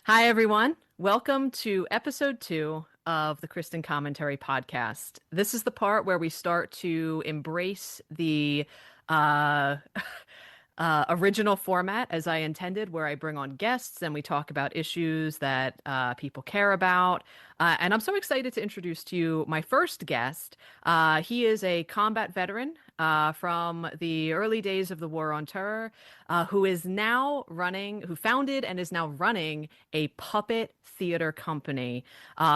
Hi, everyone. Welcome to episode 2 of the Kristen Commentary podcast. This is the part where we start to embrace the uh, original format as I intended, where I bring on guests and we talk about issues that people care about. And I'm so excited to introduce to you my first guest. He is a combat veteran from the early days of the War on Terror, who founded and is now running a puppet theater company.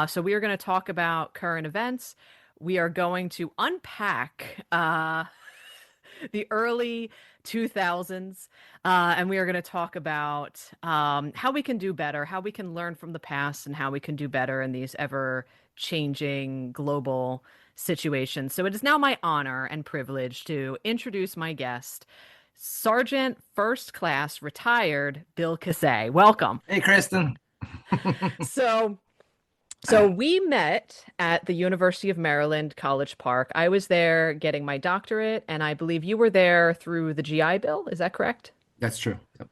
So we are going to talk about current events. We are going to unpack the early 2000s, and we are going to talk about how we can do better, how we can learn from the past, and how we can do better in these ever changing global situations. So it is now my honor and privilege to introduce my guest, Sergeant First Class Retired Bill Kassay. Welcome. Hey, Kristen. So So we met at the University of Maryland, College Park. I was there getting my doctorate, and I believe you were there through the GI Bill. Is that correct? That's true. Yep.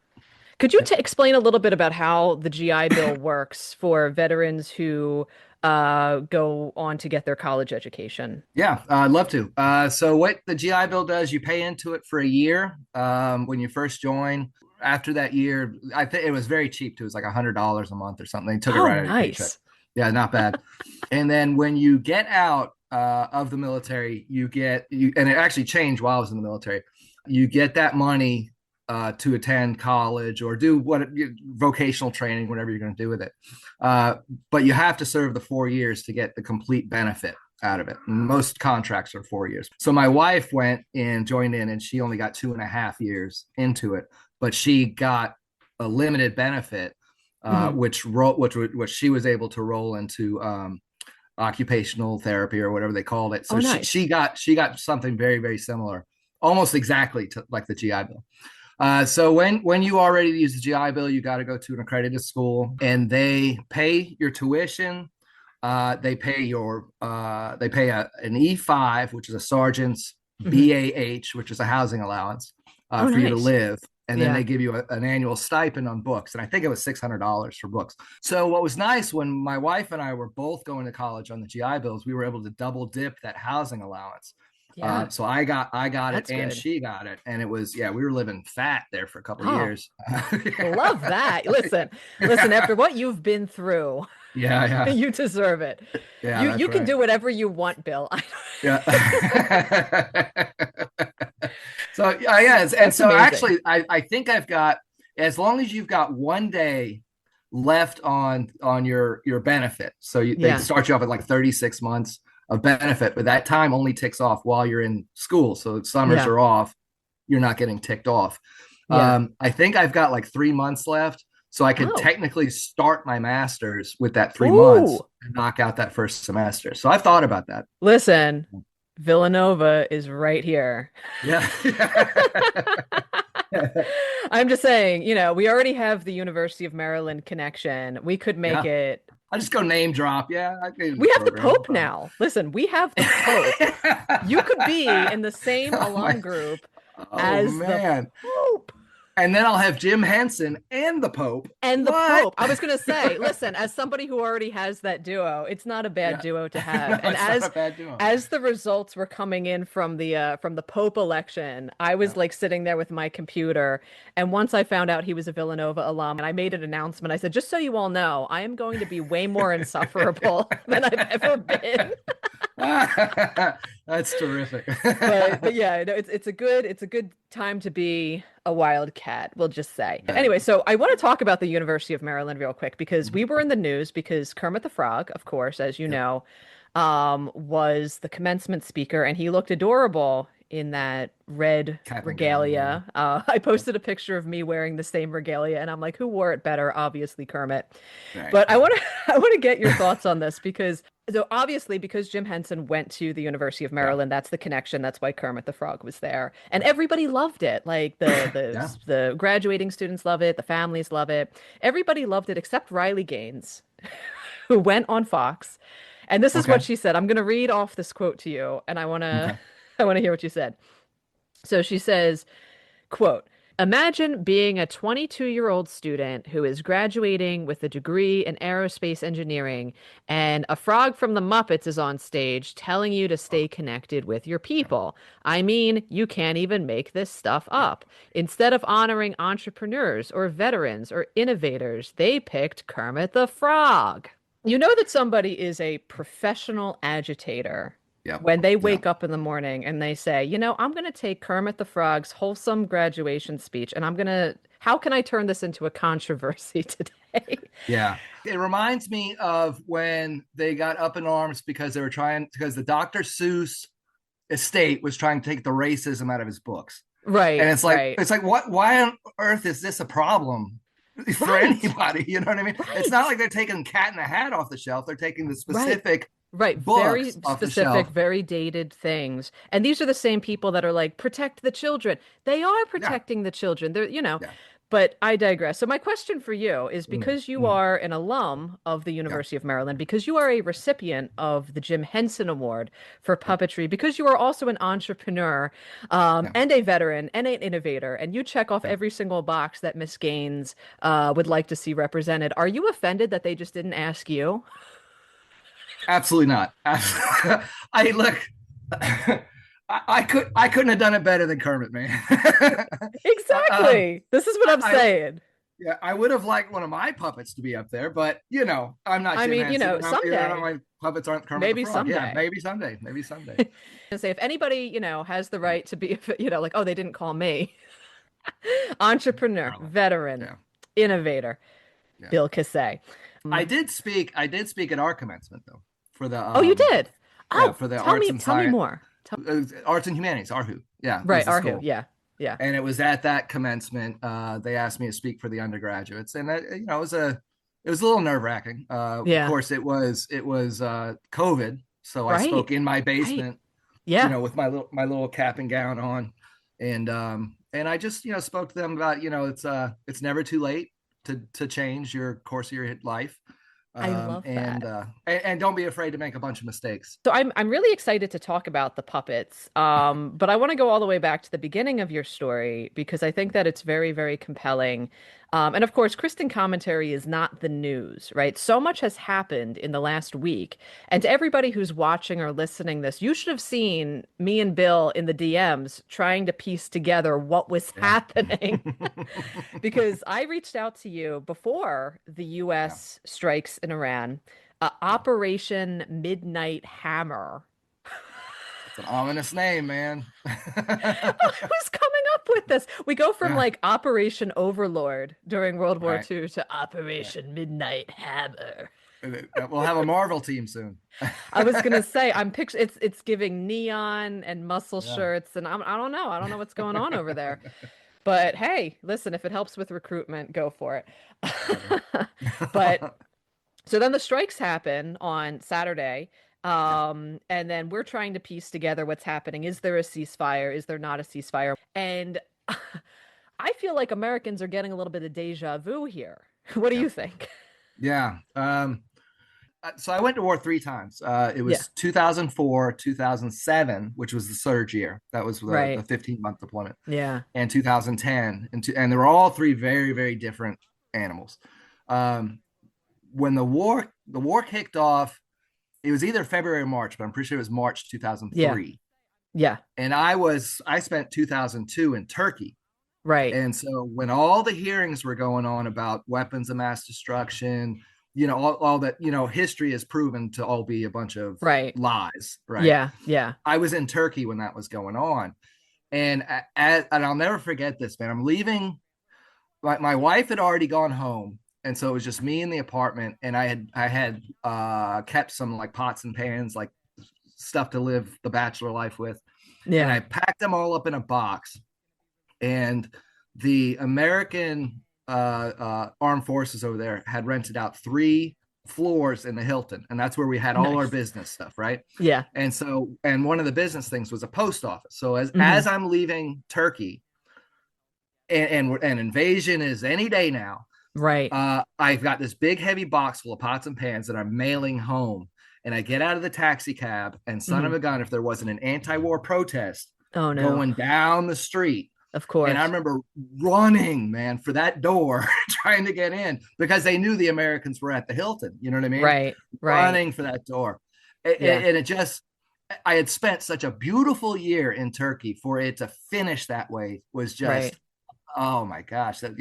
Could you Yep. explain a little bit about how the GI Bill works for veterans who go on to get their college education? Yeah, I'd love to. So, what the GI Bill does, you pay into it for a year when you first join. After that year, I think it was very cheap too. It was like $100 a month or something. They took it Oh, right out of your paycheck. nice. Yeah, not bad. And then when you get out of the military, and it actually changed while I was in the military. You get that money to attend college or do vocational training, whatever you're going to do with it. Uh, but you have to serve the 4 years to get the complete benefit out of it. Most contracts are 4 years. So my wife went and joined in, and she only got 2.5 years into it, but she got a limited benefit, Hmm. which she was able to roll into occupational therapy or whatever they called it. Oh, So nice. she got something very very similar, almost exactly to like the GI Bill. So when you are ready to use the GI Bill, you got to go to an accredited school, and they pay your tuition. They pay an E5, which is a sergeant's Hmm. BAH, which is a housing allowance Oh, for you to nice. live. And then Yeah. they give you an annual stipend on books. And I think it was $600 for books. So, what was nice when my wife and I were both going to college on the GI Bills, we were able to double dip that housing allowance. Yeah. So I got it That's and good. she got it. And it was, yeah, we were living fat there for a couple of Oh, years. love that. Listen, Yeah. after what you've been through, Yeah. Yeah. you deserve it. Yeah. You That's can right. do whatever you want, Bill. Yeah. So yeah, and That's so amazing. actually, I think I've got, as long as you've got one day left on your benefit. So they Yeah. start you off at like 36 months of benefit, but that time only ticks off while you're in school. So summers Yeah. are off, you're not getting ticked off. Yeah. I think I've got like 3 months left, so I could Oh. technically start my master's with that 3 months Ooh. and knock out that first semester. So I've thought about that. Listen, Villanova is right here. Yeah. I'm just saying, we already have the University of Maryland connection. We could make Yeah. it. I just go name drop. Yeah, I made We the have the program. No Pope problem. now. Listen, we have the Pope. You could be in the same Oh my. alum group Oh as the man. Pope. And then I'll have Jim Henson and the Pope. And the What? Pope. I was going to say, listen, as somebody who already has that duo, it's not a bad Yeah. duo to have. No, And it's not a as bad duo. as the results were coming in from the Pope election, I was Yeah. like sitting there with my computer, and once I found out he was a Villanova alum, and I made an announcement. I said, "Just so you all know, I am going to be way more insufferable than I've ever been." That's terrific. But yeah, no, it's a good time to be a wildcat, we'll just say. Anyway, so I want to talk about the University of Maryland real quick because we were in the news because Kermit the Frog, of course, as you Yep. know, was the commencement speaker, and he looked adorable in that red Cap and gown. Yeah. regalia. I Yep. posted a picture of me wearing the same regalia, and I'm like, who wore it better? Obviously, Kermit. Right. But I want to I want to get your thoughts on this because so obviously because Jim Henson went to the University of Yeah. Maryland, that's the connection. That's why Kermit the Frog was there, and everybody loved it. Like Yeah. the graduating students love it, the families love it. Everybody loved it except Riley Gaines, who went on Fox, and this is what Okay. she said. I'm going to read off this quote to you, and I want to Okay. I want to hear what you said. So she says, quote, Imagine being a 22-year-old student who is graduating with a degree in aerospace engineering, and a frog from the Muppets is on stage telling you to stay connected with your people. I mean, you can't even make this stuff up. Instead of honoring entrepreneurs or veterans or innovators, they picked Kermit the Frog. You know that somebody is a professional agitator Yeah. when they Yeah. wake up in the morning and they say, I'm going to take Kermit the Frog's wholesome graduation speech and how can I turn this into a controversy today? Yeah. It reminds me of when they got up in arms because because the Dr. Seuss estate was trying to take the racism out of his books. And Right, right, it's like, why on earth is this a problem for right, anybody? You know what I mean? It's not right, like they're taking Cat in the Hat off the shelf. They're taking the right. specific Right. Very books off the specific, shelf. very dated things. And these are the same people that are like, protect the children. They are Yeah. protecting the children. Yeah. But I digress. So my question for you is Mm, because you mm, are an alum of the yeah. University of Maryland, because you are a recipient of the Jim Henson Award for Yeah. puppetry, because you are also an entrepreneur, Yeah. and a veteran and an innovator, and you check off Yeah. every single box that Miss Gaines would like to see represented. Are you offended that they just didn't ask you? Absolutely not. I look. I couldn't have done it better than Kermit, man. Exactly. This is what I'm I saying. Yeah, I would have liked one of my puppets to be up there, but I'm not I Jim mean, Henson. someday, My puppets aren't Kermit the maybe Frog. Yeah, someday. maybe someday. Maybe someday. And say if anybody, has the right to be, like, oh, they didn't call me. Entrepreneur, No. veteran, Yeah, innovator, yeah. Bill Kassay. I did speak at our commencement though for the Oh, you did? yeah, Oh, for the arts and tell me science, more. arts and humanities, ARHU. Yeah, was Right, the Arhu. school. Yeah. Yeah. And it was at that commencement they asked me to speak for the undergraduates, and that, it was a little nerve wracking. Of Yeah. course, it was COVID, so I Right. spoke in my Right. basement, Yeah. with my little cap and gown on, and I just spoke to them about it's never too late to change your course of your life, I love that. and don't be afraid to make a bunch of mistakes. So I'm really excited to talk about the puppets. But I want to go all the way back to the beginning of your story because I think that it's very, very compelling. And of course, Kristen commentary is not the news, right? So much has happened in the last week. And to everybody who's watching or listening this, you should have seen me and Bill in the DMs trying to piece together what was Yeah. happening. Because I reached out to you before the Yeah. US strikes in Iran, Yeah. Operation Midnight Hammer. It's an ominous name, man. Who's coming up with this? We go from Yeah. like Operation Overlord during World War Right. II to Right. Operation Midnight Hammer. We'll have a Marvel team soon. I was gonna say I'm picture it's giving neon and muscle Yeah. shirts and I don't know what's going on over there. But hey, listen, if it helps with recruitment, go for Whatever. it. But so then the strikes happen on Saturday. Yeah. And then we're trying to piece together what's happening. Is there a ceasefire? Is there not a ceasefire? And I feel like Americans are getting a little bit of deja vu here. What do Yeah. you think? Yeah. So I went to war three times. It Yeah, was 2004, 2007, which was the surge year. That was the right. 15-month deployment, Yeah. and 2010, and they were all three very, very different animals. Um, when the war kicked off, it was either February or March, but I'm pretty sure it was March Yeah. 2003. Yeah. And I spent 2002 in Turkey. Right. And so when all the hearings were going on about weapons of mass destruction, all that, history has proven to all be a bunch of Right. lies, right? Yeah. Yeah. I was in Turkey when that was going on. And I'll never forget this, man. I'm leaving. My wife had already gone home. And so it was just me in the apartment. And I had kept some like pots and pans, like stuff to live the bachelor life with. And Yeah. I packed them all up in a box, and the American armed forces over there had rented out 3 floors in the Hilton, and that's where we had all our Nice. business stuff, right? Yeah. And one of the business things was a post office. So Hmm. as I'm leaving Turkey, and invasion is any day now, Right. I've got this big heavy box full of pots and pans that I'm mailing home. And I get out of the taxi cab, and son Hmm. of a gun, if there wasn't an anti-war protest Oh no. going down the street, Of And I course. remember running, man, for that door, trying to get in because they knew the Americans were at the Hilton. You know what I mean? Right. Right. Running for that door. Yeah. And it just, I had spent such a beautiful year in Turkey for it to finish that way was Right. just, oh my gosh, that,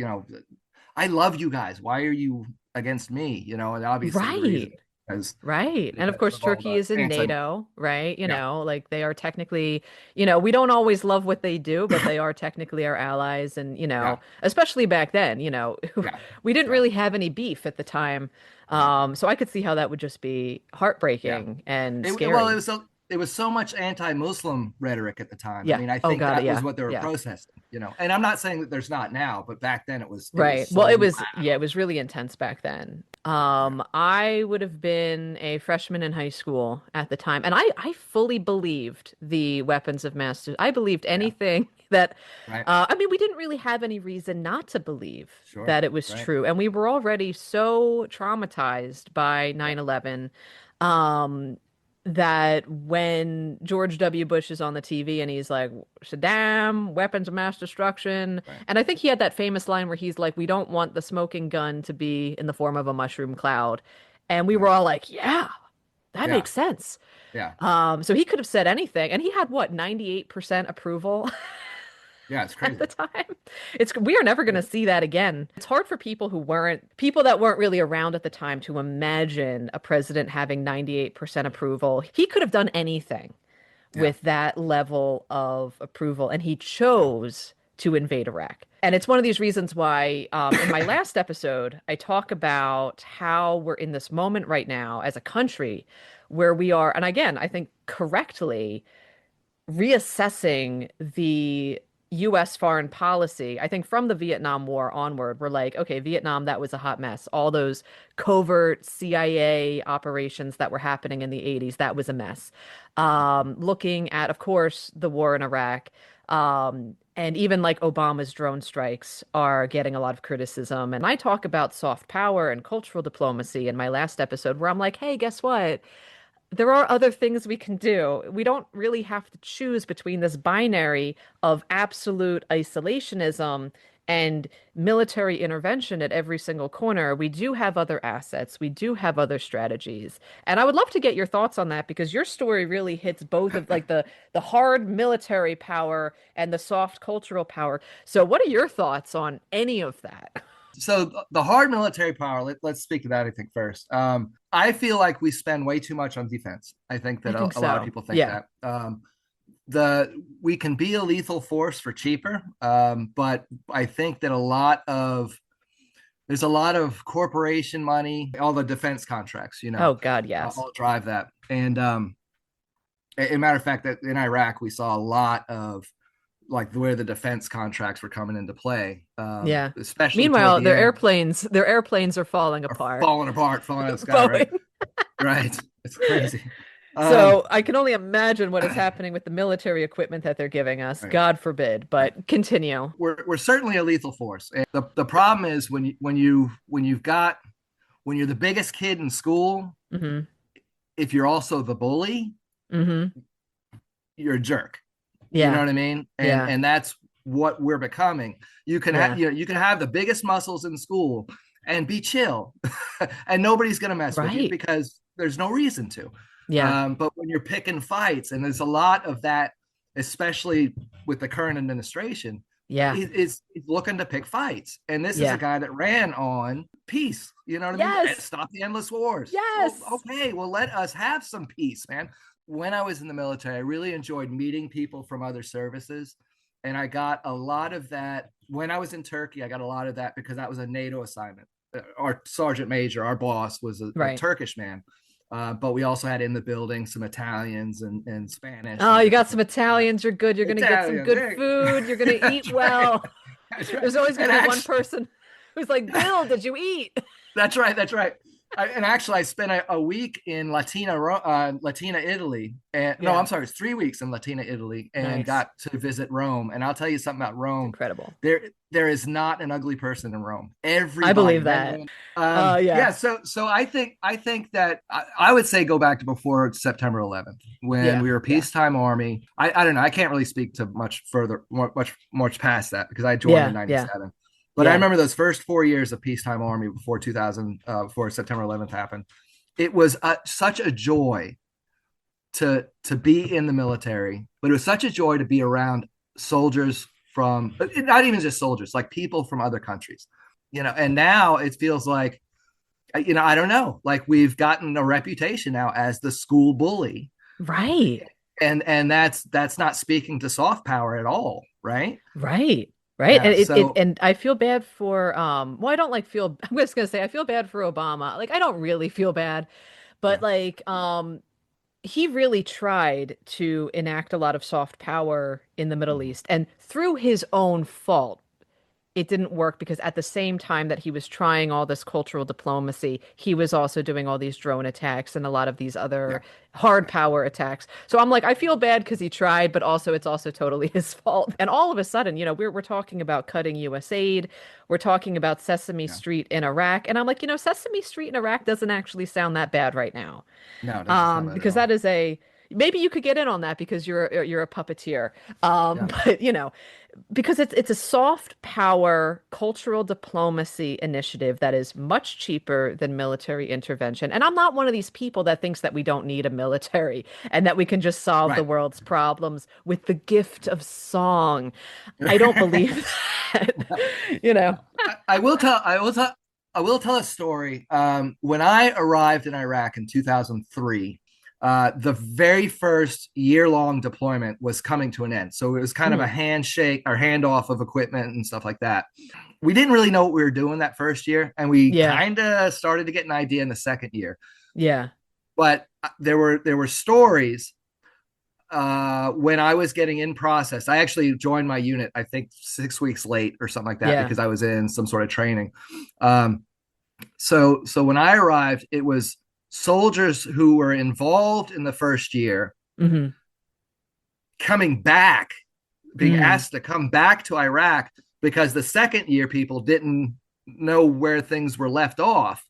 I love you guys. Why are you against me? And obviously the reason Right. is Right. And of because course, of all Turkey the is in anti, NATO, right? yeah, Like they are technically, we don't always love what they do, but they are technically our allies. And, yeah, especially back then, yeah, we didn't yeah, really have any beef at the time. right, So I could see how that would just be yeah. heartbreaking and Well, scary. it was so much anti-Muslim rhetoric at the time. I Yeah. mean, I Oh, think got it. that was Yeah. what they were Yeah. protesting, And I'm not saying that there's not now, but back then it was Right. Well, so it was really intense back then. yeah, I would have been a freshman in high school at the time, and I fully believed the weapons of mass. I believed yeah, anything that, right, I mean, we didn't really have any reason not to believe sure, that it was right, true, and we were already so traumatized by yeah, 9/11. Um, that when George W. Bush is on the TV and he's like, Saddam, weapons of mass destruction. right, And I think he had that famous line where he's like, we don't want the smoking gun to be in the form of a mushroom cloud. And we were right, all like, yeah, that yeah, makes sense. yeah, So he could have said anything. And he had what, 98% approval yeah. It's at the crazy. time? We are never going to see that again. It's hard for people that weren't really around at the time to imagine a president having 98% approval. He could have done anything Yeah, with that level of approval, and he yeah, chose to invade Iraq. And it's one of these reasons why, in my last episode, I talk about how we're in this moment right now as a country where we are, and again, I think correctly, reassessing the US foreign policy. I think from the Vietnam War onward, we're like, okay, Vietnam, that was a hot mess. All those covert CIA operations that were happening in the 80s, that was a mess. Looking at, of course, the war in Iraq, and even like Obama's drone strikes are getting a lot of criticism. And I talk about soft power and cultural diplomacy in my last episode, where I'm like, hey, guess what? There are other things we can do. We don't really have to choose between this binary of absolute isolationism and military intervention at every single corner. We do have other assets. We do have other strategies. And I would love to get your thoughts on that because your story really hits both of like the hard military power and the soft cultural power. So what are your thoughts on any of that? so the hard military power, let's speak to that, I think, first. I feel like we spend way too much on defense. I think I that think a lot of so. people think Yeah. that. The We can be a lethal force for cheaper, but I think that there's a lot of corporation money, all the defense contracts, Oh God, yes. all drive that. And a matter of fact, that in Iraq we saw a lot of like where the defense contracts were coming into play, Yeah. especially toward Meanwhile, the end, their airplanes are falling are apart. falling apart, falling out of the sky. Right, Boeing. right. It's crazy. Um, So I can only imagine what is happening with the military equipment that they're giving us. right, God forbid, right. but continue. We're certainly a lethal force. And the problem is when you're the biggest kid in school, Hmm. if you're also the bully, Hmm. you're a jerk. You know Yeah. what I mean? Yeah. And that's what we're becoming. Yeah. You can have the biggest muscles in school and be chill, and nobody's gonna mess with you Right. because there's no reason to. Yeah. But when you're picking fights, and there's a lot of that, especially with the current administration, Yeah. is looking to pick fights. And this is a Yeah. guy that ran on peace. You know what I mean? Yes. Stop the endless wars. Well, Yes. okay, well, let us have some peace, man. When I was in the military, I really enjoyed meeting people from other services. And I got a lot of that when I was in Turkey. I got a lot of that because that was a NATO assignment. Our sergeant major, our boss, was a Right. Turkish man. But we also had in the building some Italians and Spanish Oh, and you got different some things. Italians. You're good. You're gonna get some Italians, good yeah. food. You're gonna eat That's right. well. That's right. There's always gonna And be one actually, person who's like, Bill, did you eat? that's right. That's right. And actually, I spent a week in Latina Italy, and no, Yeah. I'm sorry, it's 3 weeks in Latina Italy, and Nice. got to visit Rome. And I'll tell you something about It's Rome. incredible. There is not an ugly person in Rome. I believe Everybody, men, that. women. Yeah. Yeah. So I think that I would say go back to before September 11th when Yeah. we were a Yeah. peacetime army. I don't know. I can't really speak to much further, much past that because I joined in Yeah. Yeah. '97. But I Yeah. remember those first 4 years of peacetime army before 2000, before September 11th happened. It was such a joy to be in the military, but it was such a joy to be around soldiers from not even just soldiers, like people from other countries. And now it feels like I don't know, like we've gotten a reputation now as the school bully, Right. and that's not speaking to soft power at all, right? Right. Right. Yeah. And it So and I feel bad for well, I don't like feel I'm just gonna say I feel bad for Obama. Like I don't really feel bad, but yeah, like he really tried to enact a lot of soft power in the Middle mhm, East and through his own fault. It didn't work because at the same time that he was trying all this cultural diplomacy, he was also doing all these drone attacks and a lot of these yeah, other hard yeah, power attacks. So I'm like, I feel bad because he tried, but also it's also totally his fault. And all of a sudden, we're talking about cutting U.S. aid, we're talking about Sesame yeah. Street in Iraq, and I'm like, Sesame Street in Iraq doesn't actually sound that bad right now, No, it doesn't sound bad at because all. that is a maybe you could get in on that because you're a puppeteer, Yeah, but because it's a soft power cultural diplomacy initiative that is much cheaper than military intervention. And I'm not one of these people that thinks that we don't need a military and that we can just solve the right. world's problems with the gift of song. I don't believe that. You know. I will tell a story. When I arrived in Iraq in 2003, the very first year-long deployment was coming to an end. So it was kind of a Mhm. handshake or handoff of equipment and stuff like that. We didn't really know what we were doing that first year, and we Yeah. kind of started to get an idea in the second year. Yeah. But there were stories when I was getting in process. I actually joined my unit, I think 6 weeks late or something like that, Yeah. because I was in some sort of training. Um, so when I arrived, it was soldiers who were involved in the first year Hmm. coming back, being Mm. asked to come back to Iraq because the second year people didn't know where things were left off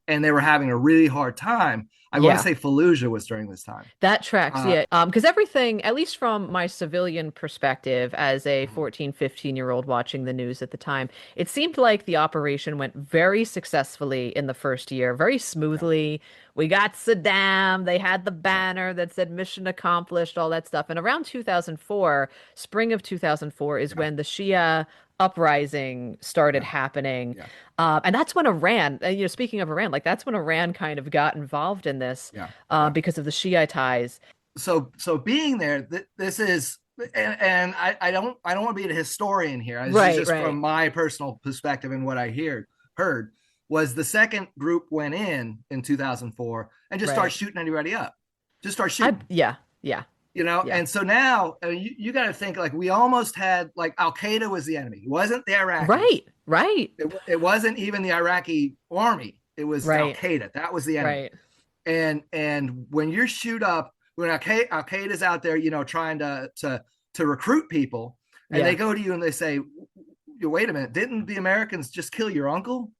and they were having a really hard time. I want to Yeah. say Fallujah was during this time. That tracks, Uh, yeah. Because everything, at least from my civilian perspective as a mhm, 14, 15-year-old watching the news at the time, it seemed like the operation went very successfully in the first year, very yeah, smoothly. We got Saddam, they had the yeah, banner that said mission accomplished, all that stuff. And around 2004, spring of 2004, is yeah, when the Shia uprising started yeah, happening. yeah, And that's when Iran, speaking of Iran, like that's when Iran kind of got involved in this yeah, yeah. because of the Shiite ties. So being there, this is, and I don't want to be a historian here. This is Right, just right, from my personal perspective and what I heard was the second group went in 2004 and just start right. shooting anybody up, just start shooting. Yeah, yeah, yeah. And so now you got to think like we almost had like Al Qaeda was the enemy. It wasn't the Iraqis. Right, right, It wasn't even the Iraqi army. It was Al right, Qaeda. That was the enemy. right. And when you shoot up, when Al Qaeda's out there, trying to recruit people, and they Yeah, go to you and they say, "Wait a minute, didn't the Americans just kill your uncle?"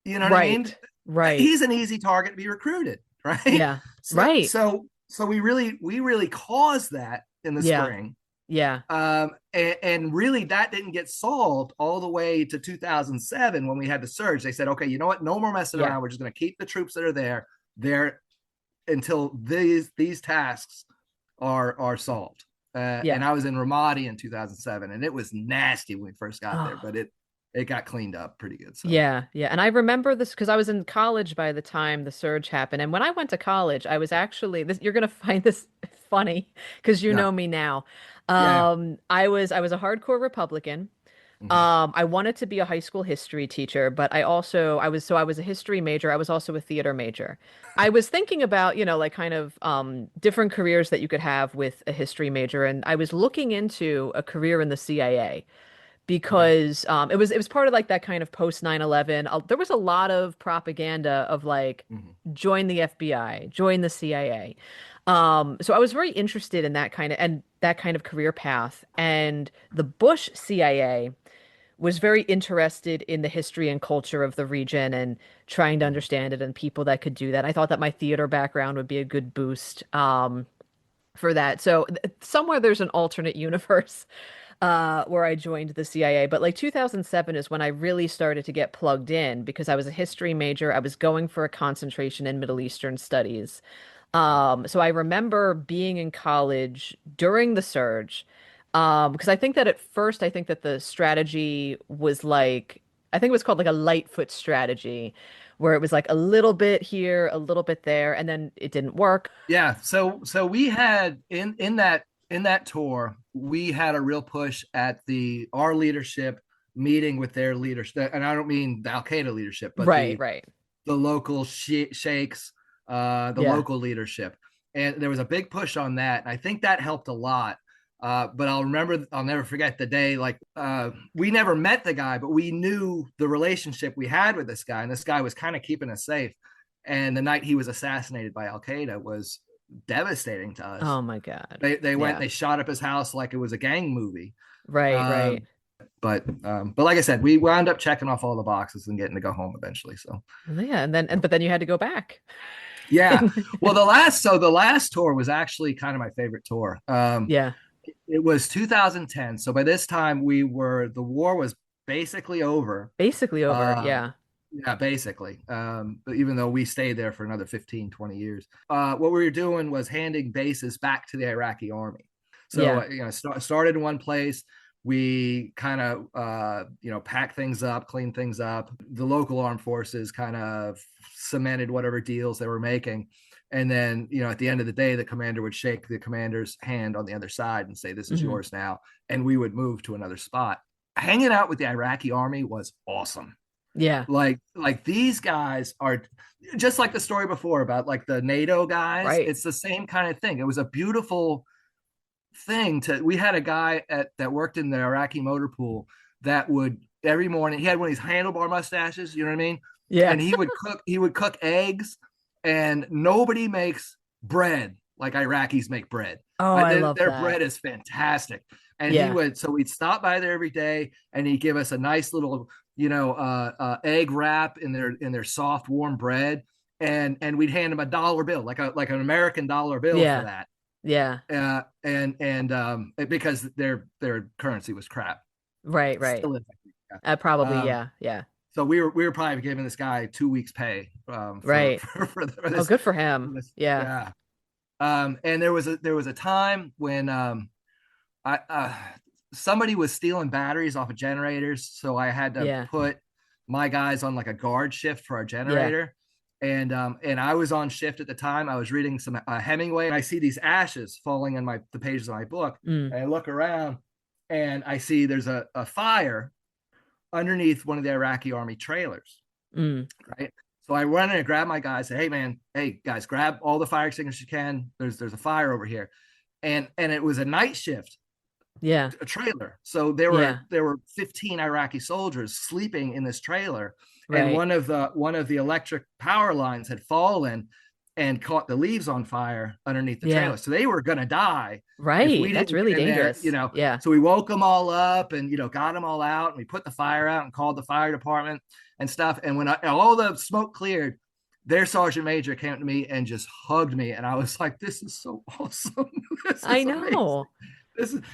You know what I mean? right, right. He's an easy target to be recruited, right? Yeah, So right. so so we really caused that in the Yeah, spring. yeah, And really that didn't get solved all the way to 2007 when we had the surge. They said, okay, you know what? No more messing yeah, around. We're just going to keep the troops that are there until these tasks are solved. yeah. And I was in Ramadi in 2007, and it was nasty when we first got there, Oh, but it got cleaned up pretty good. So yeah, yeah. And I remember this because I was in college by the time the surge happened. And when I went to college, I was actually this, you're gonna find this funny because you yeah, know me now. yeah, I was a hardcore Republican. hmm I wanted to be a high school history teacher, but I was a history major. I was also a theater major. I was thinking about, like kind of different careers that you could have with a history major, and I was looking into a career in the CIA Okay. because it was part of like that kind of post 9/11. There was a lot of propaganda of like Mhm. join the FBI, join the CIA. So I was very interested in that kind of career path. And the Bush CIA was very interested in the history and culture of the region and trying to Mhm. understand it and people that could do that. I thought that my theater background would be a good boost for that. So somewhere there's an alternate universe where I joined the CIA. But like 2007 is when I really started to get plugged in because I was a history major. I was going for a concentration in Middle Eastern studies. So I remember being in college during the surge. Because I think that at first, I think that the strategy was like, I think it was called like a Lightfoot strategy, where it was like a little bit here, a little bit there, and then it didn't work. Yeah. So we had in that tour, we had a real push at the our leadership meeting with their leadership, and I don't mean the Al Qaeda leadership, but Right, the right. the local sheikhs, the Yeah. local leadership, and there was a big push on that. And I think that helped a lot. But I'll never forget the day. Like we never met the guy, but we knew the relationship we had with this guy, and this guy was kind of keeping us safe. And the night he was assassinated by Al Qaeda was devastating to us. Oh my God. They went Yeah. and they shot up his house like it was a gang movie. Right, right. Um, but like I said, we wound up checking off all the boxes and getting to go home eventually. So Yeah, but then you had to go back. yeah. Well, the last tour was actually kind of my favorite tour. Yeah. It was 2010. So by this time the war was basically over. Basically over. Um, Yeah. yeah, basically. But even though we stayed there for another 15, 20 years, what we were doing was handing bases back to the Iraqi army. So, Yeah. started in one place. We kind of, packed things up, cleaned things up. The local armed forces kind of cemented whatever deals they were making. And then, at the end of the day, the commander would shake the commander's hand on the other side and say, "This is Hmm. yours now." And we would move to another spot. Hanging out with the Iraqi army was awesome. Yeah. Like these guys are just like the story before about like the NATO guys. Right. It's the same kind of thing. It was a beautiful thing to. We had a guy that worked in the Iraqi motor pool that would every morning he had one of these handlebar mustaches, you know what I mean? Yeah. And he would cook eggs, and nobody makes bread like Iraqis make bread. Oh, I love Their that. bread is fantastic. And Yeah. we'd stop by there every day, and he'd give us a nice little, egg wrap in their soft, warm bread, and we'd hand him a dollar bill, like an American dollar bill for Yeah. that, Yeah. and because their currency was crap, Right, right. still is. Probably, Um, yeah. Yeah. so we were probably giving this guy 2 weeks pay for Right. for Oh, this good for him. for this Yeah. yeah. And there was a time when I somebody was stealing batteries off of generators, so I had to Yeah. put my guys on like a guard shift for our Yeah. generator. And I was on shift at the time. I was reading some Hemingway, and I see these ashes falling on the pages of my book. Mm. And I look around, and I see there's a fire underneath one of the Iraqi army trailers, Mm. right? So I run in and grab my guys, say, hey guys, grab all the fire extinguishers you can. There's a fire over here. And it was a night shift, Yeah. a trailer. So there Yeah. were there were 15 Iraqi soldiers sleeping in this trailer, and Right. one of the electric power lines had fallen and caught the leaves on fire underneath the Yeah. trailer. So they were gonna die if we Right. That's didn't really get in there, dangerous. Yeah. So we woke them all up and got them all out, and we put the fire out and called the fire department and stuff. And when all the smoke cleared, their sergeant major came to me and just hugged me, and I was like, "This is so awesome! This I is amazing! know.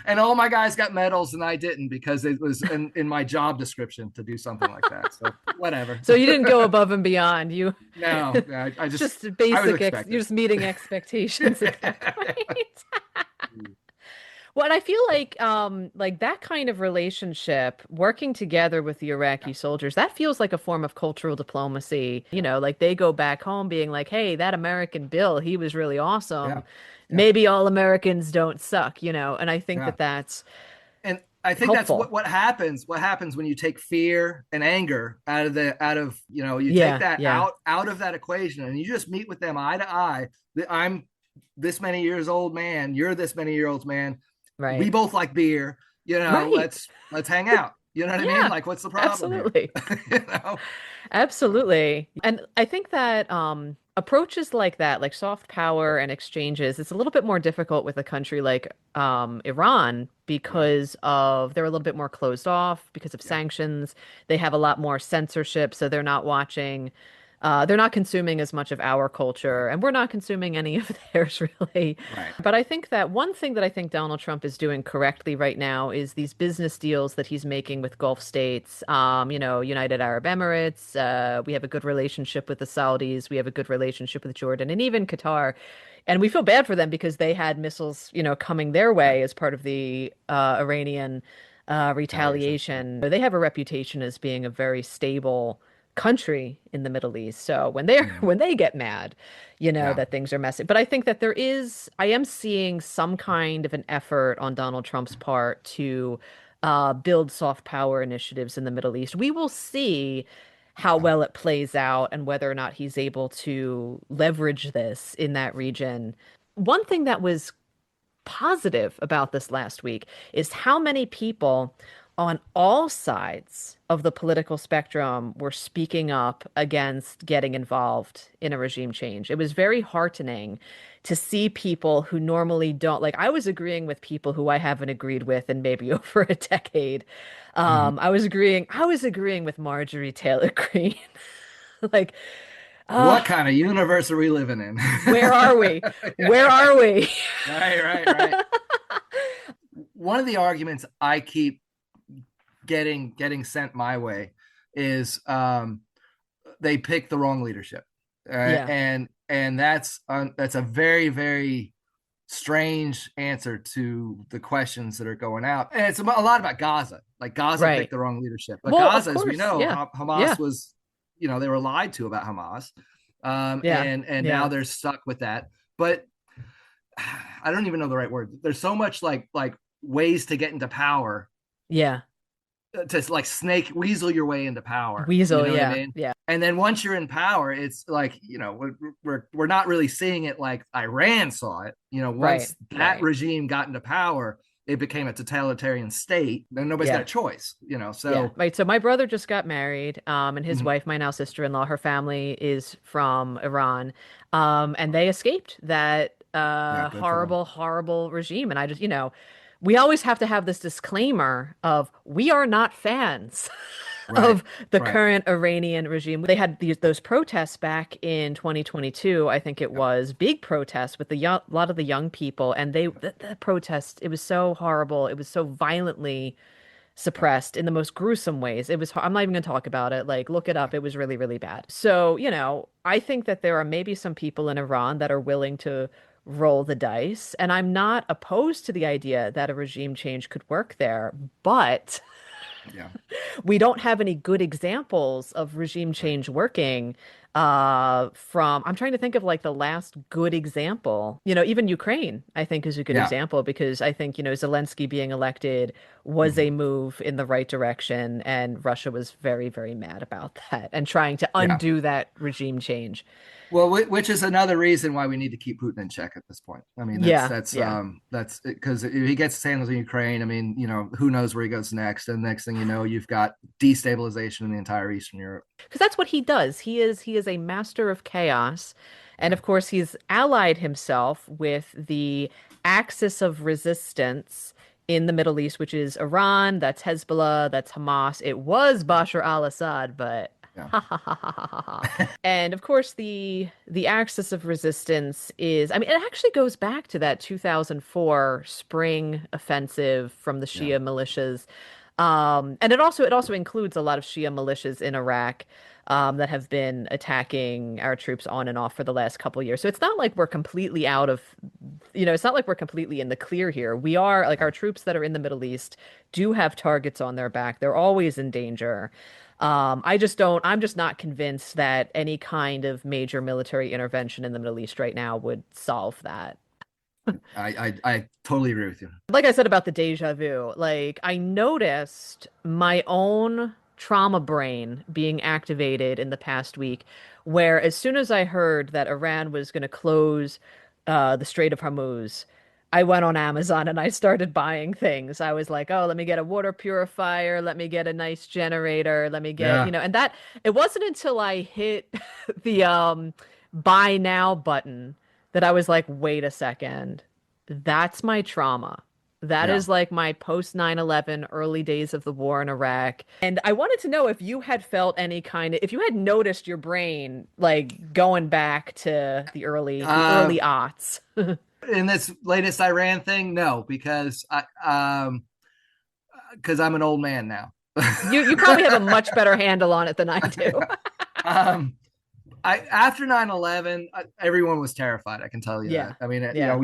And all my guys got medals, and I didn't because it was in my job description to do something like that. So whatever. So you didn't go above and beyond. You No, I just just I was you're expected. just meeting expectations at that point. Well, and I feel like that kind of relationship, working together with the Iraqi soldiers, that feels like a form of cultural diplomacy. Like they go back home being like, "Hey, that American Bill, he was really Yeah, awesome. yeah, Maybe all Americans don't suck." And I think yeah. that that's And I think that's what helpful. what happens. What happens when you take fear and anger you take Yeah, that yeah, out of that equation, and you just meet with them eye to eye. I'm this many years old man. You're this many year olds man. We right. both like beer. Right. Let's hang out. You know what I mean? Yeah, Like, what's the problem here? absolutely. You know? So, Absolutely. And I think that approaches like that, like soft power and exchanges, it's a little bit more difficult with a country like Iran right. because of they're a little bit more closed off because of Yeah. sanctions. They have a lot more censorship, so they're not watching they're not consuming as much of our Right. culture, and we're not consuming any of theirs really. Right. But I think that one thing that I think Donald Trump is doing correctly right now is these business deals that he's making with Gulf states. United Arab Emirates. We have a good relationship with the Saudis. We have a good relationship with Jordan and even Qatar. And we feel bad for them because they had missiles, coming their Right. way as part of the Iranian Retaliation. Yeah. retaliation. They have a reputation as being a very stable country in the Middle East. So when they're Mhm. when they get mad, Yeah. that things are messy. But I think that I am seeing some kind of an effort on Donald Trump's part to build soft power initiatives in the Middle East. We will see how Yeah. well it plays out and whether or not he's able to leverage this in that region. One thing that was positive about this last week is how many people on all sides of the political spectrum were speaking up against getting involved in a regime change. It was very heartening to see people who normally don't like. I was agreeing with people who I haven't agreed with in maybe over a decade. Mhm. I was agreeing with Marjorie Taylor Greene. Like, What ah, kind of universe are we living in? where are we? Where Yeah. are we? Right, right, right. One of the arguments I keep getting sent my way is they picked the wrong leadership, Yeah, and that's a very very strange answer to the questions that are going out, and it's a lot about Gaza. Like Gaza picked right. the wrong leadership, but Well, of Gaza, as we course. know, Yeah. Hamas Yeah. was, they were lied to about Hamas, Yeah. and now Yeah. they're stuck with that. But I don't even know the right word. There's so much like ways to get into power, Yeah. to like snake weasel your way into power. You Weasel. know what I Yeah. mean? Yeah. And then once you're in power, it's like, we're not really seeing it like Iran saw it. Right. Once that Right. regime got into power, it became a totalitarian state. Then nobody's got Yeah. a choice. Yeah. So Right. So my brother just got married, and his mhm. wife, my now sister-in-law, her family is from Iran. And they escaped that Yeah, good for them. horrible, horrible regime. And we always have to have this disclaimer of we are not fans Right, of the right. current Iranian regime. They had those protests back in 2022, I think it Yep. was, big protests with a lot of the young people, and the protest, it was so horrible. It was so violently Yep. suppressed in the most gruesome ways. I'm not even going to talk about it. Like, look it up. It was really, really bad. So, I think that there are maybe some people in Iran that are willing to roll the dice, and I'm not opposed to the idea that a regime change could work there, but Yeah. we don't have any good examples of regime Right. change working from I'm trying to think of like the last good example. Even Ukraine, I think, is a good Yeah. example because I think, Zelensky being elected was Mhm. a move in the right direction, and Russia was very, very mad about that and trying to Yeah. undo that regime change. Well, which is another reason why we need to keep Putin in check at this point. I mean, Yeah, yeah. that's because if he gets his hands in Ukraine, I mean, who knows where he goes next? And next thing you know, you've got destabilization in the entire Eastern Europe. Because that's what he does. He is a master of chaos. And Yeah, of course, he's allied himself with the axis of resistance in the Middle East, which is Iran, that's Hezbollah, that's Hamas. It was yeah, Bashar al-Assad, but yeah, ha ha ha ha ha ha. Ha. And of course, the axis of resistance is, I mean, it actually goes back to that 2004 spring offensive from the yeah, Shia militias. And it also includes a lot of Shia militias in Iraq that have been attacking our troops on and off for the last couple years. So it's not like we're completely it's not like we're completely in the clear here. We are like yeah. our troops that are in the Middle East do have targets on their back. They're always in danger. I'm just not convinced that any kind of major military intervention in the Middle East right now would solve that. I totally agree with you. Like I said about the deja vu, like I noticed my own trauma brain being activated in the past week, where as soon as I heard that Iran was going to close the Strait of Hormuz, I went on Amazon and I started buying things. I was like, oh, let me get a water purifier, let me get a nice generator, let me get, Yeah. and that it wasn't until I hit the buy now button that I was like, wait a second. That's my trauma. That Yeah. is like my post 9/11 early days of the war in Iraq. And I wanted to know if you had felt any kind of, if you had noticed your brain like going back to the early Uh, aughts. in this latest Iran thing, no, because I'm an old man now. You probably have a much better handle on it than I do. Yeah. Um, I after 9/11, everyone was terrified. I can tell you that. Yeah. I mean, Yeah.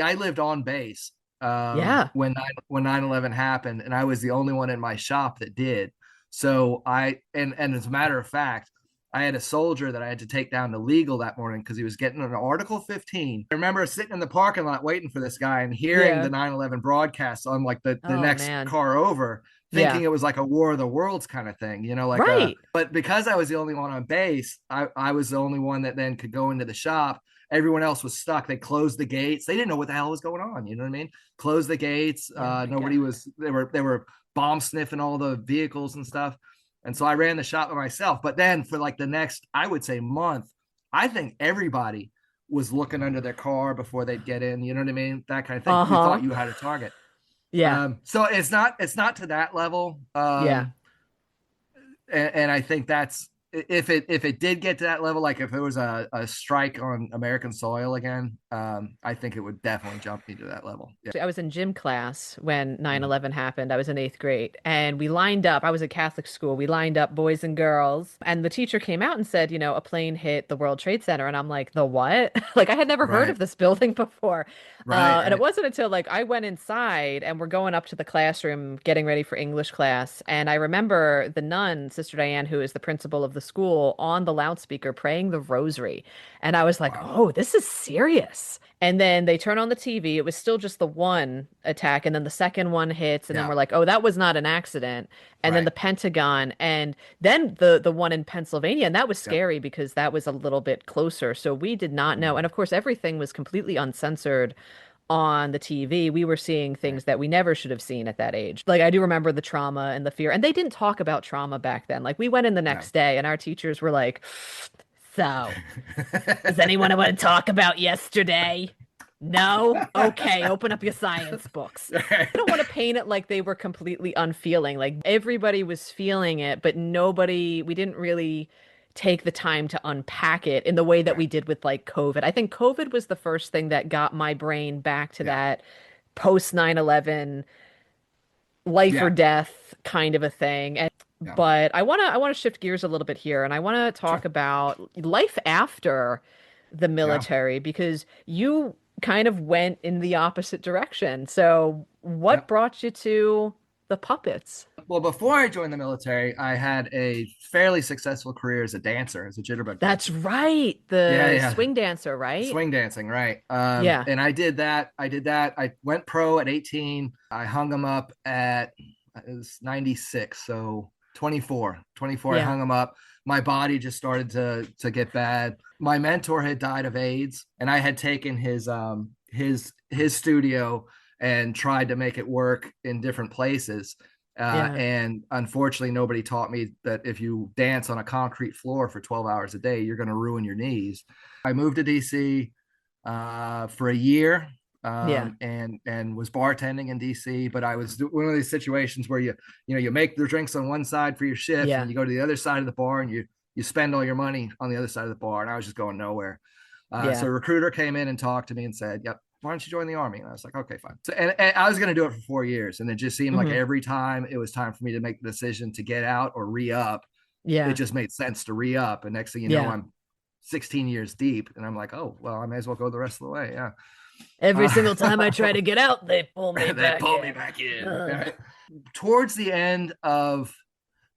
I lived on base Yeah. when 9/11 happened, and I was the only one in my shop that did. So and as a matter of fact, I had a soldier that I had to take down to legal that morning because he was getting an Article 15. I remember sitting in the parking lot waiting for this guy and hearing the Yeah. 9/11 broadcast on like the Oh next man. car over, thinking Yeah. it was like a War of the Worlds kind of thing, like a Right. but because I was the only one on base, I was the only one that then could go into the shop. Everyone else was stuck. They closed the gates. They didn't know what the hell was going on. You know what I mean? Closed the gates. Oh my Nobody God. was. They were bomb sniffing all the vehicles and stuff. And so I ran the shop by myself. But then for like the next, I would say month, I think everybody was looking under their car before they'd get in. You know what I mean? That kind of thing. You Uh-huh. thought you had a target. Yeah. So it's not to that level. Yeah. And I think that's if it did get to that level, like if it was a strike on American soil again, I think it would definitely jump me to that level. Yeah. I was in gym class when nine Mhm. eleven happened. I was in eighth grade and we lined up. I was at Catholic school. We lined up boys and girls. And the teacher came out and said, a plane hit the World Trade Center. And I'm like, the what? Like I had never heard of Right. this building before. Right. And it Right. wasn't until like I went inside and we're going up to the classroom getting ready for English class. And I remember the nun, Sister Diane, who is the principal of the school, on the loudspeaker praying the rosary. And I was like, Wow. oh, this is serious. And then they turn on the TV. It was still just the one attack. And then the second one hits. And then Yeah. we're like, oh, that was not an accident. And then Right. the Pentagon. And then the one in Pennsylvania. And that was Yep. scary because that was a little bit closer. So we did not know. And of course, everything was completely uncensored on the TV. We were seeing Right. things that we never should have seen at that age. Like I do remember the trauma and the fear. And they didn't talk about trauma back then. Like we went in the No. next day and our teachers were like, so. Does anyone want to talk about yesterday? No? Okay, open up your science books. I don't want to paint it like they were completely unfeeling. Like everybody was feeling it, but we didn't really take the time to unpack it in the way that Right. we did with like COVID. I think COVID was the first thing that got my brain back to Yeah. that post 9/11 life or Yeah. death kind of a thing. Yeah. But I want to shift gears a little bit here and I want to talk Sure. about life after the Yeah. military because you kind of went in the opposite direction. So, what Yep. brought you to the puppets? Well, before I joined the military, I had a fairly successful career as a dancer, as a jitterbug That's dancer. right, Yeah, the yeah. swing dancer, right? Swing dancing, right. Yeah, And I did that. I went pro at 18. I hung them up at it was 96, so 24. I yeah, hung them up. My body just started to get bad. My mentor had died of AIDS, and I had taken his studio and tried to make it work in different places. yeah, And unfortunately, nobody taught me that if you dance on a concrete floor for 12 hours a day, you're going to ruin your knees. I moved to DC for a year, yeah, and was bartending in DC. But I was one of these situations where you make the drinks on one side for your shift, and yeah, you go to the other side of the bar, and you spend all your money on the other side of the bar. And I was just going nowhere. So yeah. a recruiter came in and talked to me and said, "Yep, why don't you join the army?" And I was like, "Okay, fine." So and I was going to do it for 4 years, and it just seemed like Hmm. every time it was time for me to make the decision to get out or re up, it Yeah, just made sense to re up. And next thing you know, yeah. I'm 16 years deep, and I'm like, "Oh, well, I may as well go the rest of the way." Yeah. Every Uh, single time I try to get out, they pull me they back pulled me in. back in. Ugh. Right. Towards the end of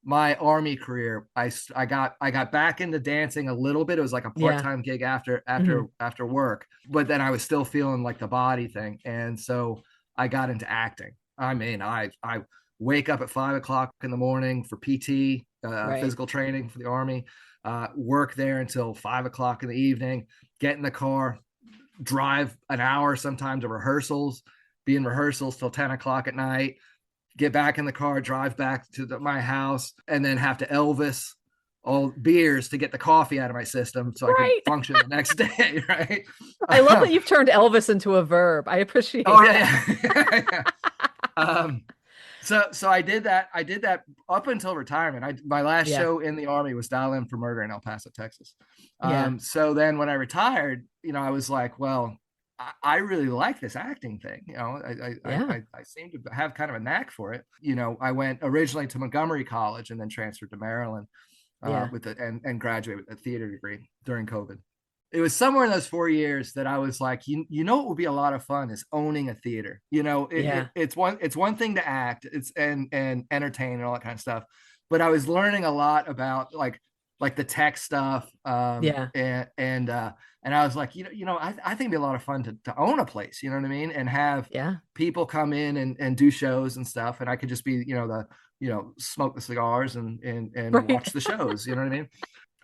my army career, I got back into dancing a little bit. It was like a Yeah. part-time gig after Hmm. after after work, but then I was still feeling like the body thing, and so I got into acting. I mean, I wake up at 5 o'clock in the morning for PT, Right. physical training for the army, work there until 5 o'clock in the evening, get in the car, drive an hour sometimes to rehearsals, be in rehearsals till 10 o'clock at night, get back in the car, drive back to my house, and then have to Elvis all beers to get the coffee out of my system so I could Right. function the next day, right? I love that you've turned Elvis into a verb. I Oh appreciate that. yeah, yeah. yeah. Um, so I did that. I did that up until retirement. My last Yeah. show in the army was Dial M for Murder in El Paso, Texas. Yeah. So then when I retired, I was like, well, I really like this acting thing. Yeah. I seem to have kind of a knack for it. I went originally to Montgomery College and then transferred to Maryland Yeah. and graduated with a theater degree during COVID. It was somewhere in those 4 years that I was like, you know, what would be a lot of fun is owning a theater. Yeah. It's one thing to act, and entertain and all that kind of stuff, but I was learning a lot about like the tech stuff, Yeah. and I was like, I think it'd be a lot of fun to own a place, you know what I mean, and have Yeah. people come in and do shows and stuff, and I could just be, smoke the cigars and Right. watch the shows, you know what I mean.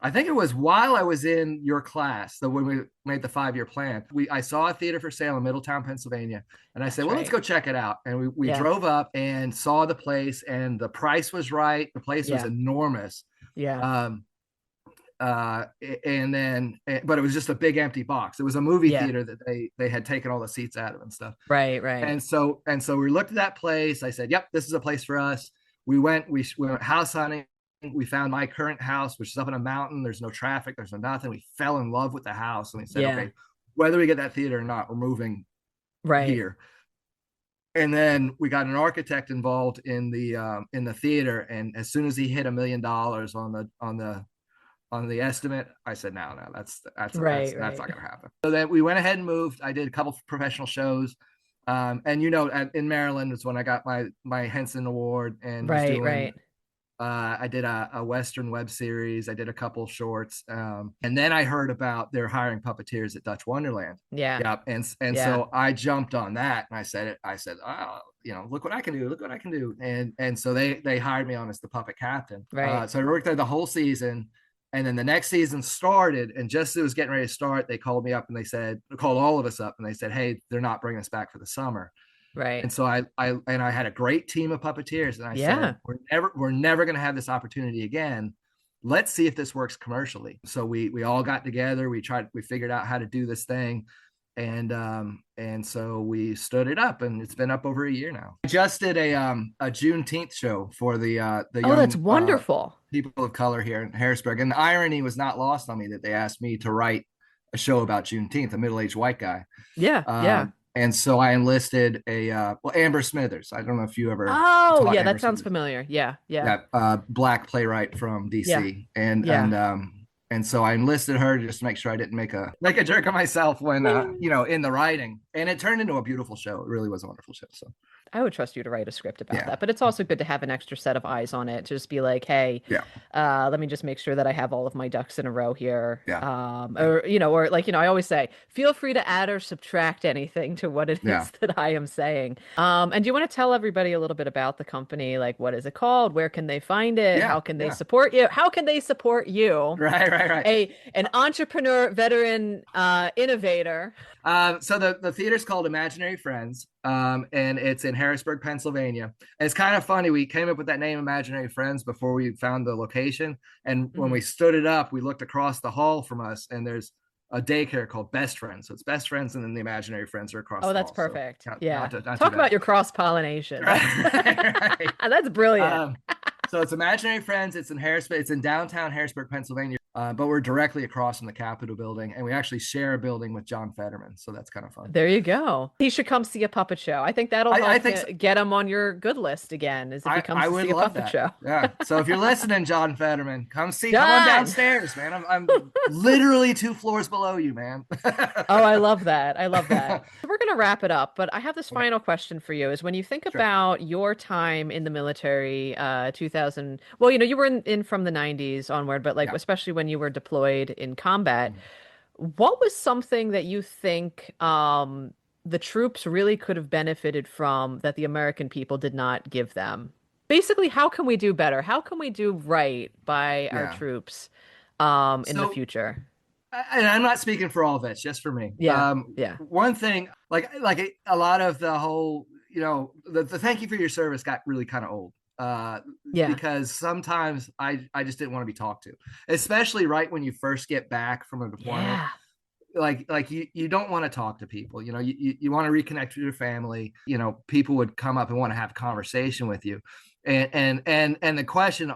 I think it was while I was in your class that when we made the 5-year plan, I saw a theater for sale in Middletown, Pennsylvania, and I said, That's well, let's right. go check it out. And we Yeah. drove up and saw the place, and the price was right. The place was Yeah. enormous. Yeah. Um, and then, but it was just a big empty box. It was a movie Yeah. theater that they had taken all the seats out of and stuff. Right. Right. And so we looked at that place. I said, yep, this is a place for us. We went house hunting. We found my current house, which is up in a mountain. There's no traffic. There's no nothing. We fell in love with the house, and we said, Yeah. okay, whether we get that theater or not, we're moving Right. here. And then we got an architect involved in the theater. And as soon as he hit $1 million on the estimate, I said, no, Right. that's Right. not going to happen. So then we went ahead and moved. I did a couple of professional shows. And in Maryland was when I got my Henson Award and was Right. doing. Right. I did a Western web series. I did a couple shorts, and then I heard about they're hiring puppeteers at Dutch Wonderland. Yeah. Yeah, and Yeah. so I jumped on that, and I said it. I said, oh, look what I can do. Look what I can do. And so they hired me on as the puppet captain. Right. So I worked there the whole season, and then the next season started, and just as it was getting ready to start, they called me up and they called all of us up, and they said, hey, they're not bringing us back for the summer. Right. And so I had a great team of puppeteers, and I said, Yeah. we're never going to have this opportunity again. Let's see if this works commercially. So we all got together. We figured out how to do this thing, and so we stood it up, and it's been up over a year now. I just did a Juneteenth show for the Oh, that's young wonderful. people of color here in Harrisburg, and the irony was not lost on me that they asked me to write a show about Juneteenth, a middle-aged white guy. Yeah. Yeah. And so I enlisted Amber Smithers. I don't know if you ever Oh, taught yeah, Amber that sounds Smithers. familiar. Yeah. Yeah. Yeah, black playwright from Yeah. DC, and Yeah. so I enlisted her just to make sure I didn't make a jerk of myself when in the writing, and it turned into a beautiful show. It really was a wonderful show. So I would trust you to write a script about yeah, that. But it's also good to have an extra set of eyes on it to just be like, hey, yeah, let me just make sure that I have all of my ducks in a row here. yeah, yeah, Or like, I always say, feel free to add or subtract anything to what it yeah, is that I am saying. And do you want to tell everybody a little bit about the company? Like, what is it called? Where can they find it? yeah, How can they yeah. support you? How can they support you? Right, right, right. An entrepreneur, veteran, innovator. So the theater's called Imaginary Friends, and it's in Harrisburg, Pennsylvania. And it's kind of funny. We came up with that name, Imaginary Friends, before we found the location. And when Mhm. we stood it up, we looked across the hall from us, and there's a daycare called Best Friends. So it's Best Friends, and then the Imaginary Friends are across Oh, the that's hall. So perfect. not Yeah. not too Talk bad. about your cross-pollination. That's Right, right. that's brilliant. Um, so it's Imaginary Friends. It's in Harrisburg. It's in downtown Harrisburg, Pennsylvania. But we're directly across from the Capitol building, and we actually share a building with John Fetterman. So that's kind of fun. There you go. He should come see a puppet show. I think that'll I help think so. get him on your good list again, is if he comes I to would see a love puppet that. show. Yeah. So if you're listening, John Fetterman, come on John! downstairs, man. I'm literally 2 floors below you, man. Oh, I love that. I love that. We're going to wrap it up, but I have this Okay, final question for you is when you think sure. about your time in the military, 2000, well, you were in from the 90s onward, but like Yeah. especially when you were deployed in combat, Mm. what was something that you think the troops really could have benefited from that the American people did not give them? Basically, how can we do better? How can we do right by our Yeah. troops in the So future? and I'm not speaking for all vets, just for me. Yeah. Yeah. One thing, like a lot of the whole, the thank you for your service got really kind of old. Yeah. Because sometimes I just didn't want to be talked to, especially right when you first get back from a deployment. Yeah. Like you don't want to talk to people, you want to reconnect with your family. People would come up and want to have a conversation with you, and the question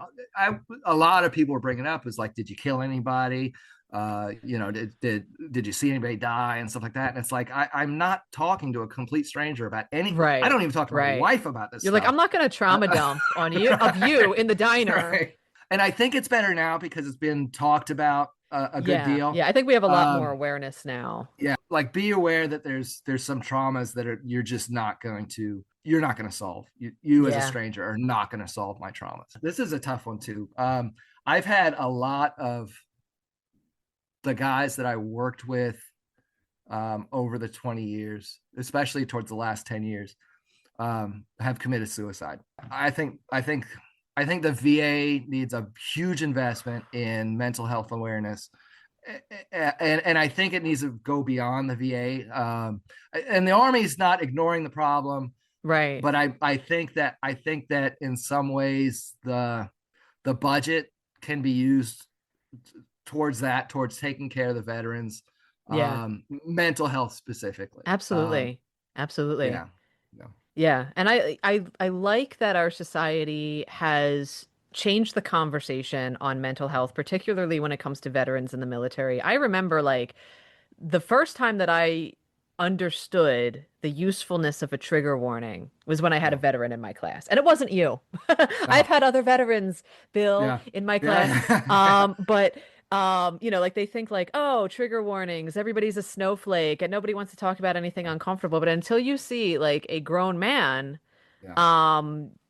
a lot of people were bringing up is like, did you kill anybody? Did you see anybody die and stuff like that? And it's like, I'm not talking to a complete stranger about any. I Right. don't even talk to my Right. wife about this You're like, stuff. I'm not going to trauma dump on you of you Right, in the diner. right. And I think it's better now because it's been talked about a good Yeah. deal. Yeah. I think we have a lot more um awareness now. yeah, like, be aware that there's some traumas that you're not going to solve. You as a Yeah. stranger are not going to solve my traumas. This is a tough one too. I've had a lot of the guys that I worked with over the 20 years, especially towards the last 10 years, have committed suicide. I think the VA needs a huge investment in mental health awareness, and I think it needs to go beyond the VA. And the Army's not ignoring the problem, Right. but I think that in some ways the budget can be used towards taking care of the veterans, Yeah. mental health specifically. Absolutely. Absolutely. Yeah, no, Yeah. And I like that our society has changed the conversation on mental health, particularly when it comes to veterans in the military. I remember like the first time that I understood the usefulness of a trigger warning was when I had a no, veteran in my class. And it wasn't you. I've no, had other veterans, Bill, yeah, in my class. yeah, But like they think like, oh, trigger warnings, everybody's a snowflake and nobody wants to talk about anything uncomfortable. But until you see like a grown man yeah,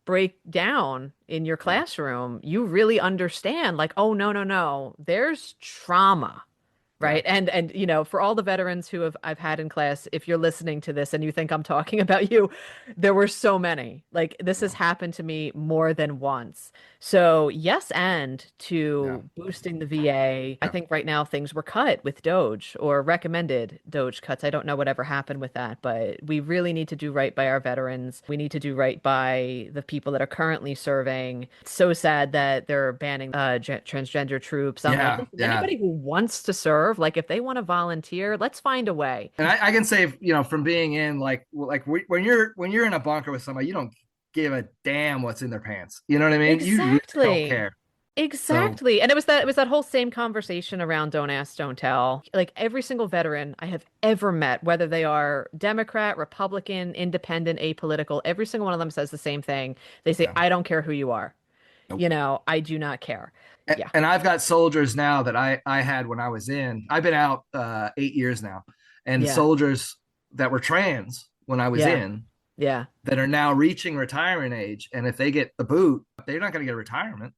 break down in your yeah, classroom, you really understand like, oh no, no, no, there's trauma. yeah, Right. And for all the veterans who I've had in class, if you're listening to this and you think I'm talking about you, there were so many. Like this has no, happened to me more than once. So yes, and yeah, to boosting the VA, I yeah, think right now things were cut with Doge or recommended Doge cuts. I don't know whatever happened with that, but we really need to do right by our veterans. We need to do right by the people that are currently serving. It's so sad that they're banning transgender troops. I'm like, yeah, listen, yeah. anybody who wants to serve, like if they want to volunteer, let's find a way. And I can say, from being in, when you're in a bunker with somebody, you don't give a damn what's in their pants. You know what I mean? You really don't Exactly. care. So Exactly. And it was that whole same conversation around don't ask, don't tell. Like every single veteran I have ever met, whether they are Democrat, Republican, independent, apolitical, every single one of them says the same thing. They say, yeah, I don't care who you are. nope. I do not care. Yeah. And I've got soldiers now that I had when I was in. I've been out 8 years now, and Yeah. soldiers that were trans when I was Yeah. in Yeah. that are now reaching retirement age, and if they get the boot, they're not going to get a retirement.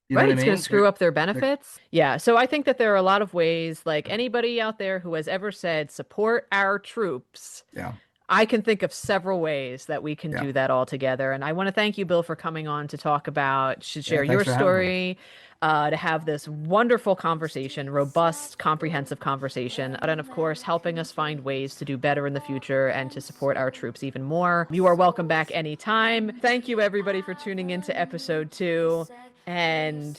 You know Right, what I it's going to mean? screw up their They're benefits. Yeah, so I think that there are a lot of ways, like anybody out there who has ever said support our troops, yeah, I can think of several ways that we can yeah, do that all together. And I want to thank you, Bill, for coming on to talk about, to yeah. share your Thanks for having me. story, to have this wonderful conversation, robust, comprehensive conversation, and of course, helping us find ways to do better in the future and to support our troops even more. You are welcome back anytime. Thank you, everybody, for tuning into episode 2. And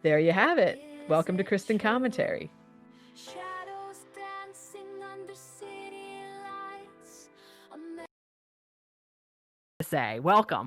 there you have it. Welcome to Kristen Commentary. Shadows dancing under city lights. Say, welcome.